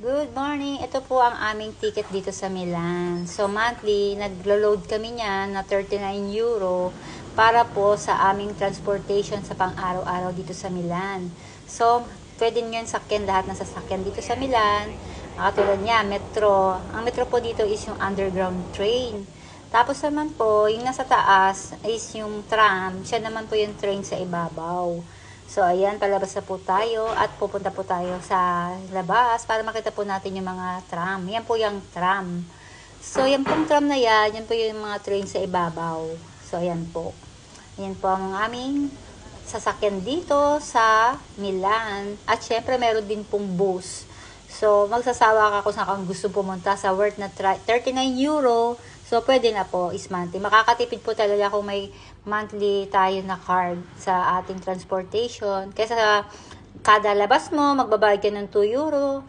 Good morning! Ito po ang aming ticket dito sa Milan. So monthly, naglo-load kami niyan na 39 euro para po sa aming transportation sa pang-araw-araw dito sa Milan. So, pwede nyo yung sakyan lahat ng sasakyan dito sa Milan. Katulad niya, metro. Ang metro po dito is yung underground train. Tapos naman po, yung nasa taas is yung tram. Siya naman po yung train sa ibabaw. So, ayan, palabas na po tayo at pupunta po tayo sa labas para makita po natin yung mga tram. Yan po yung tram. So, yan pong tram na yan po yung mga train sa ibabaw. So, ayan po. Yan po ang aming sasakyan dito sa Milan. At syempre, meron din pong bus. So, magsasawa ka kung saan kang gusto pumunta sa worth na 39 euro. So, pwede na po is monthly. Makakatipid po talaga kung may monthly tayo na card sa ating transportation. Kaysa kada labas mo, magbabayad ka ng 2 euro.